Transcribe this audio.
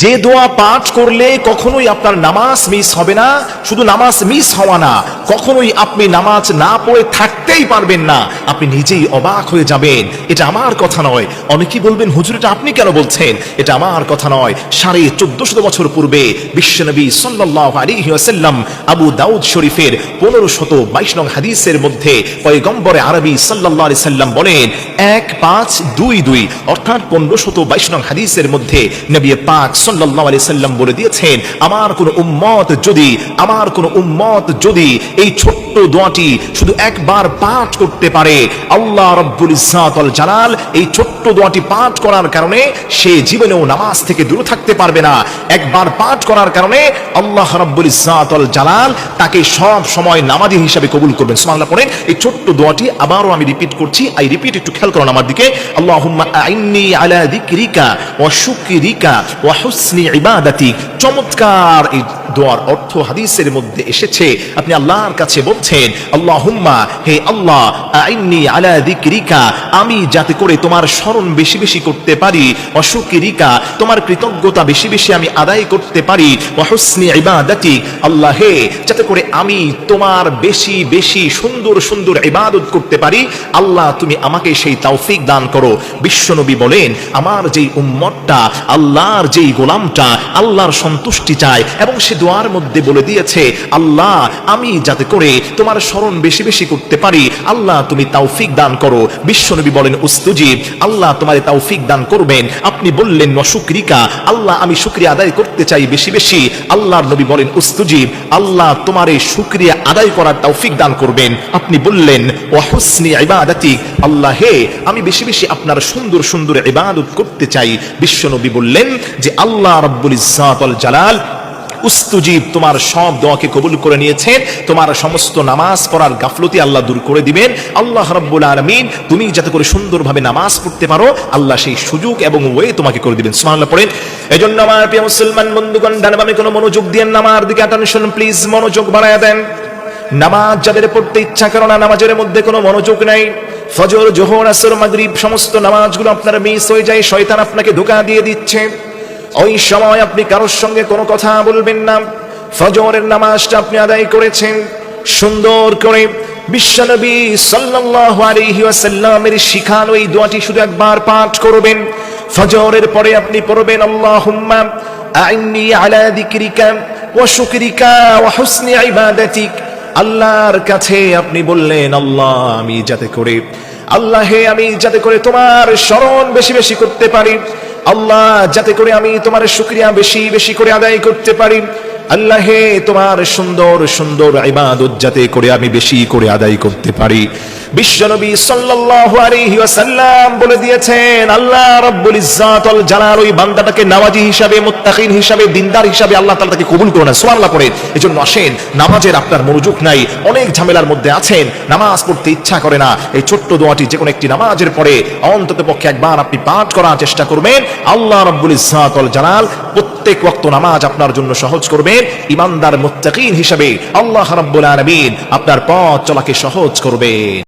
যে দোয়া পাঠ করলে কখনোই আপনার নামাজ মিস হবে না, শুধু নামাজ মিস হওয়া না, কখনোই আপনি নামাজ না পড়ে থাকতেই পারবেন না, আপনি নিজেই অবাক হয়ে যাবেন। এটা আমার কথা নয়। অনেকেই বলবেন, হুজুর এটা আপনি কেন বলছেন? এটা আমার কথা নয়। 1450 বছর পূর্বে বিশ্বনবী সাল্লাল্লাহু আলাইহি ওয়াসাল্লাম আবু দাউদ শরীফের 1522 নং হাদিসের মধ্যে পয়গম্বরে আরবি সাল্লাল্লাহু আলাইহি সাল্লাম বলেন 1522 অর্থাৎ 1522 নং হাদিসের মধ্যে নবী পাক সাল্লাল্লাহু আলাইহি সাল্লাম বলে দিয়েছেন, আমার কোন উম্মত যদি এই ছোট্ট দোয়াটি শুধু একবার পাঠ করতে পারে, আল্লাহ রাব্বুল ইজ্জাত ওয়াল জালাল এই ছোট্ট দোয়াটি পাঠ করার কারণে সে জীবনেও নামাজ থেকে দূরে থাকতে পারবে না। একবার পাঠ করার কারণে আল্লাহ রাব্বুল ইজ্জাত ওয়াল জালাল তাকে সব সময় নামাজি হিসেবে কবুল করবেন। সুবহানাল্লাহ পড়েন। এই ছোট্ট দোয়াটি আবারও আমি রিপিট করছি, একটু খেয়াল করুন আমার দিকে। আল্লাহুম্মা আইন্নি আলা যিকরিকা ওয়া শুকরিকা ওয়া হুসনি ইবাদাতিক। চমৎকার এই দোয়ার অর্থ হাদিসের মধ্যে এসেছে। আপনি আল্লাহর কাছে বলছেন, আল্লাহুম্মা, হে আল্লাহ, আইন্নি আলা যিকরিকা, আমি যাতে করে তোমার স্মরণ বেশি বেশি করতে পারি, ওয়া শুকরিকা, তোমার কৃতজ্ঞতা বেশি বেশি আমি আদায় করতে পারি, ওয়া হুসনি ইবাদাতিক, আল্লাহ হে, যাতে করে আমি তোমার বেশি বেশি সুন্দর সুন্দর ইবাদত করতে পারি, আল্লাহ তুমি আমাকে সেই তৌফিক দান করো। বিশ্বনবী বলেন, আমার যেই উম্মতটা, আল্লাহর যেই গোলামটা আল্লাহর সন্তুষ্টি চায় এবং সে দোয়ার মধ্যে বলে দিয়েছে, আল্লাহ আমি যাতে করে তোমার স্মরণ বেশি বেশি করতে পারি, আল্লাহ তুমি তৌফিক দান করো। বিশ্বনবী বলেন, উস্তুজিব, আল্লাহ তোমারে তৌফিক দান করবেন। আপনি বললেন, ওয়া শুকরিকা, আল্লাহ আমি শুকরিয়া আদায় করতে চাই বেশি বেশি। আল্লাহর নবী বলেন, উস্তুজিব, আল্লাহ তোমারে শুকরিয়া আদায় করার তৌফিক দান করবেন। আপনি বললেন, ওয়া হুসনি ইবাদাতিক, আল্লাহ হে, আমি বেশি বেশি আপনার সুন্দর সুন্দর ইবাদত করতে চাই। বিশ্বনবী বললেন যে আল্লাহ রাব্বুল ইজ্জাত ওয়াল জালাল উস্তুজিব, তোমার সব দোয়াকে কবুল করে নিয়েছেন। তোমার সমস্ত নামাজ পড়ার গাফলতি আল্লাহ দূর করে দিবেন। আল্লাহ রাব্বুল আলামিন তুমি যাতে করে সুন্দরভাবে নামাজ পড়তে পারো, আল্লাহ সেই সুযোগ এবং ওয়ে তোমাকে করে দিবেন। সুবহানাল্লাহ পড়েন। এজন্য আমার প্রিয় মুসলমান বন্ধুগণ, ডানে বামে কোনো মনোযোগ দিয়েন না, আমার দিকে অ্যাটেনশন প্লিজ, মনোযোগ বাড়ায়া দেন। নামাজ যাদের পড়তে ইচ্ছা করে না, নামাজের মধ্যে কোনো মনোযোগ নাই, ফজর, যোহর, আসর, মাগরিব সমস্ত নামাজগুলো আপনার মিস হয়ে যায়, শয়তান আপনাকে ধোঁকা দিয়ে দিচ্ছে। ওই সময় আপনি কারোর সঙ্গে কোনো কথা বলবেন না। ফজরের নামাজটা আপনি আদায় করেছেন সুন্দর করে, বিশ্বনবী সাল্লাল্লাহু আলাইহি ওয়াসাল্লামের শিখানো এই দোয়াটি শুধু একবার পাঠ করবেন। ফজরের পরে আপনি পড়বেন, আল্লাহুম্মা আইন্নি আলা যিকরিকা ওয়া শুকরিকা ওয়া হুসনি ইবাদাতিক। আল্লাহর কাছে আপনি বললেন, আল্লাহ আমি যাতে করে, আল্লাহ হে, আমি যাতে করে তোমার স্মরণ বেশি বেশি করতে পারি, আল্লাহ যাতে করে আমি তোমার শুকরিয়া বেশি বেশি করে আদায় করতে পারি, আল্লাহ হে, তোমার সুন্দর সুন্দর ইবাদত যাতে করে আমি বেশি করে আদায় করতে পারি। বিশ্বনবী সাল্লাল্লাহু আলাইহি ওয়াসাল্লাম বলে দিয়েছেন, আল্লাহ রাব্বুল ইজ্জাত ওয়াল জালাল ওই বান্দাটাকে নামাজি হিসাবে, মুত্তাকিন হিসাবে, দিনদার হিসাবে আল্লাহ তাআলা তাকে কবুল করে না। সুবহানাল্লাহ পড়ে। এজন্য আসেন, নামাজের আপনার মনোযোগ নাই, অনেক ঝামেলার মধ্যে আছেন, নামাজ পড়তে ইচ্ছা করে না, এই ছোট্ট দোয়াটি যে কোনো একটি নামাজের পরে অন্তত পক্ষে একবার আপনি পাঠ করার চেষ্টা করবেন। আল্লাহ রাব্বুল ইজ্জাত ওয়াল জালাল প্রত্যেক ওয়াক্ত নামাজ আপনার জন্য সহজ করবেন। ইমানদার মুত্তাকিন হিসাবে আল্লাহ রাব্বুল আলামিন আপনার পথ চলাকে সহজ করবে।